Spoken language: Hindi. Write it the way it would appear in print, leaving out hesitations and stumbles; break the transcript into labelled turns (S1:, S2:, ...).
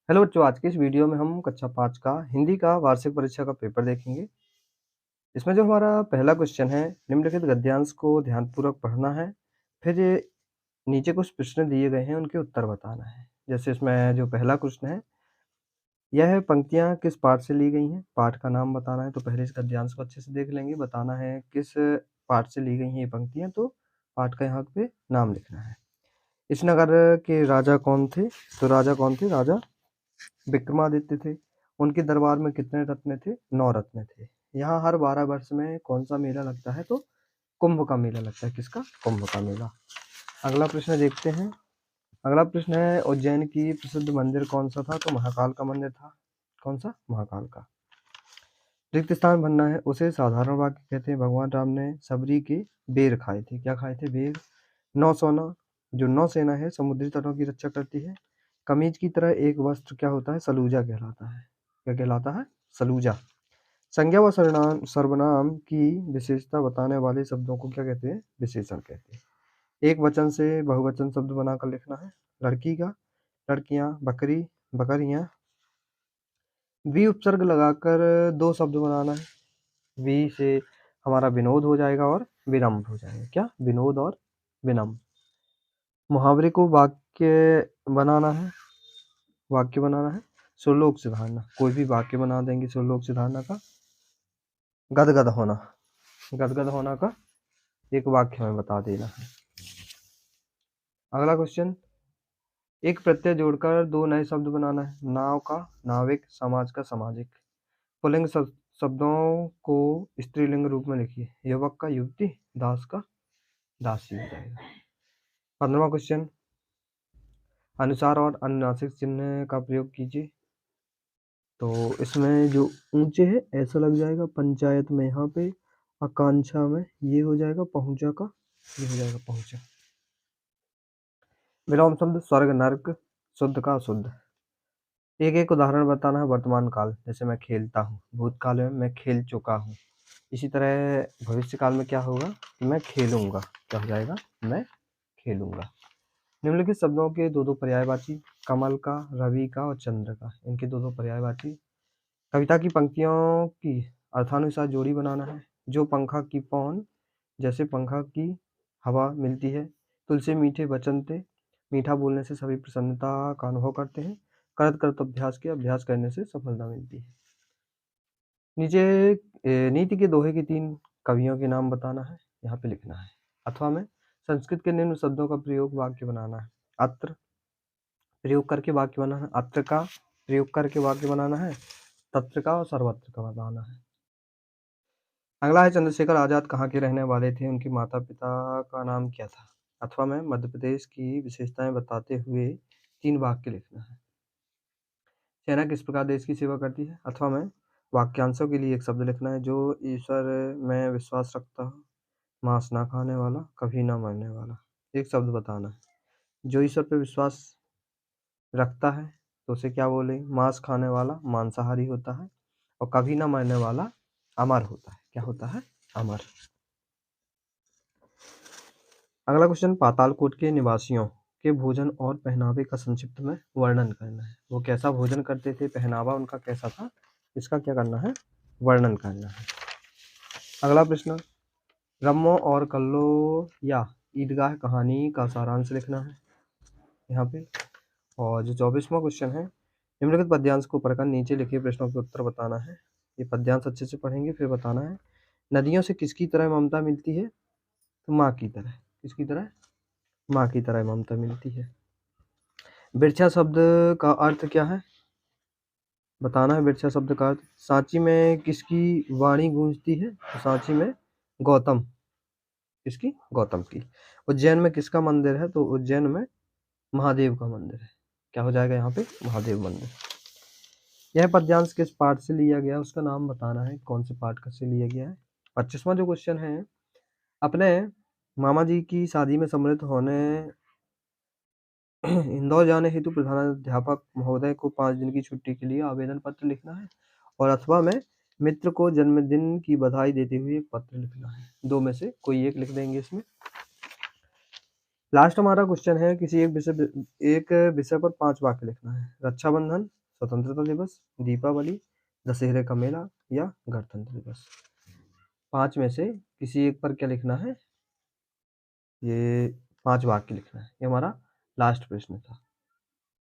S1: हेलो बच्चों, आज के इस वीडियो में हम कक्षा 5 का हिंदी का वार्षिक परीक्षा का पेपर देखेंगे। इसमें जो हमारा पहला क्वेश्चन है, निम्नलिखित गद्यांश को ध्यानपूर्वक पढ़ना है। फिर ये नीचे कुछ प्रश्न दिए गए हैं, उनके उत्तर बताना है। जैसे इसमें जो पहला प्रश्न है, यह पंक्तियाँ किस पाठ से ली गई हैं? पाठ का नाम बताना है, तो पहले इस गद्यांश को अच्छे से देख लेंगे। बताना है किस पाठ से ली गई हैं ये पंक्तियाँ, तो पाठ का यहाँ पे नाम लिखना है। इस नगर के राजा कौन थे? तो राजा कौन थे? राजा विक्रमादित्य थे। उनके दरबार में कितने रत्न थे? 9 रत्न थे। यहाँ हर 12 वर्ष में कौन-सा मेला लगता है? तो कुंभ का मेला लगता है। किसका? कुंभ का मेला। अगला प्रश्न देखते हैं। अगला प्रश्न है, उज्जैन की प्रसिद्ध मंदिर कौन-सा था? तो महाकाल का मंदिर था। कौन-सा? महाकाल का। रिक्त स्थान भरना है, उसे साधारण वाक्य कहते हैं। भगवान राम ने सबरी के बेर खाए थे। क्या खाए थे? बेर। नौसेना, जो नौसेना है समुद्री तटों की रक्षा करती है। कमीज की तरह एक वस्त्र क्या होता है? सलूजा कहलाता है। क्या कहलाता है? सलूजा। संज्ञा व सर्वनाम की विशेषता बताने वाले शब्दों को क्या कहते हैं? विशेषण कहते हैं। एक वचन से बहुवचन शब्द बनाकर लिखना है। लड़की का, लड़कियां, बकरी, बकरियां। वी उपसर्ग लगाकर 2 शब्द बनाना है। वी से हमारा विनोद हो जाएगा और विनम्र हो जाएगा। क्या? विनोद और विनम्र। मुहावरे को बनाना है वाक्य बनाना है। सुरलोक से धारणा, कोई भी वाक्य बना देंगे सुरलोक से धारणा का। गदगद होना, गदगद होना का एक वाक्य हमें बता देना है। अगला क्वेश्चन, एक प्रत्यय जोड़कर 2 नए शब्द बनाना है। नाव का नाविक, समाज का सामाजिक। पुल्लिंग शब्दों को स्त्रीलिंग रूप में लिखिए। युवक का युवती, दास का दासी हो जाएगा। 15वां क्वेश्चन, अनुसार और अनुनासिक चिन्ह का प्रयोग कीजिए। तो इसमें जो ऊंचे है ऐसा लग जाएगा, पंचायत में यहाँ पे, आकांक्षा में ये हो जाएगा, पहुंचा का ये हो जाएगा, पहुंचा। विलोम शब्द, स्वर्ग, नर्क, शुद्ध का अशुद्ध। एक एक उदाहरण बताना है। वर्तमान काल, जैसे मैं खेलता हूँ। भूतकाल में मैं खेल चुका हूँ। इसी तरह भविष्य काल में क्या होगा? मैं खेलूंगा। क्या हो जाएगा? मैं खेलूंगा। निम्नलिखित शब्दों के 2-2 पर्यायवाची। कमल का, रवि का और चंद्र का, इनके 2-2 पर्यायवाची। कविता की पंक्तियों की अर्थानुसार जोड़ी बनाना है। जो पंखा की पौन, जैसे पंखा की हवा मिलती है। तुलसी मीठे वचन थे, मीठा बोलने से सभी प्रसन्नता का अनुभव करते हैं। करत करत अभ्यास के, अभ्यास करने से सफलता मिलती है। नीचे नीति के दोहे के 3 कवियों के नाम बताना है, यहाँ पे लिखना है। अथवा में संस्कृत के निम्न शब्दों का प्रयोग वाक्य बनाना है। अत्र प्रयोग करके वाक्य बनाना है। अत्र का प्रयोग करके वाक्य बनाना है। तत्र का और सर्वत्र का बताना है। अगला है, चंद्रशेखर आजाद कहाँ के रहने वाले थे? उनके माता पिता का नाम क्या था? अथवा में मध्य प्रदेश की विशेषताएं बताते हुए 3 वाक्य लिखना है। सेना किस प्रकार देश की सेवा करती है? अथवा में वाक्यांशों के लिए एक शब्द लिखना है। जो ईश्वर में विश्वास रखता हो, मांस ना खाने वाला, कभी ना मरने वाला। एक शब्द बताना है। जो ईश्वर पे विश्वास रखता है तो उसे क्या बोलेंगे? मांस खाने वाला मांसाहारी होता है, और कभी ना मरने वाला अमर होता है। क्या होता है? अमर। अगला क्वेश्चन, पातालकोट के निवासियों के भोजन और पहनावे का संक्षिप्त में वर्णन करना है। वो कैसा भोजन करते थे? पहनावा उनका कैसा था? इसका क्या करना है? वर्णन करना है। अगला प्रश्न, रम्मो और कल्लो या ईदगाह कहानी का सारांश लिखना है यहाँ पे। और जो 24वां क्वेश्चन है, निम्नलिखित पद्यांश को पढ़कर नीचे लिखे प्रश्नों के उत्तर बताना है। ये पद्यांश अच्छे से पढ़ेंगे, फिर बताना है। नदियों से किसकी तरह ममता मिलती है? तो माँ की तरह। किसकी तरह? माँ की तरह ममता मिलती है। बिरछा शब्द का अर्थ क्या है? बताना है बिरछा शब्द का अर्थ। सांची में किसकी वाणी गूंजती है? तो सांची में गौतम। किसकी? गौतम की। उज्जैन में किसका मंदिर है? तो उज्जैन में महादेव का मंदिर है। क्या हो जाएगा यहाँ पे? महादेव मंदिर। यह पद्यांश किस पाठ से लिया गया? उसका नाम बताना है, कौन से पाठ का से लिया गया है। 25वां जो क्वेश्चन है, अपने मामा जी की शादी में सम्मिलित होने इंदौर जाने हेतु प्रधानाध्यापक महोदय को 5 दिन की छुट्टी के लिए आवेदन पत्र लिखना है। और अथवा में मित्र को जन्मदिन की बधाई देते हुए एक पत्र लिखना है। 2 में से कोई एक लिख देंगे इसमें। लास्ट हमारा क्वेश्चन है किसी एक विषय पर 5 वाक्य लिखना है। रक्षाबंधन, स्वतंत्रता दिवस, दीपावली, दशहरे का मेला या गणतंत्र दिवस। 5 में से किसी एक पर क्या लिखना है? ये 5 वाक्य लिखना है। ये हमारा लास्ट प्रश्न था।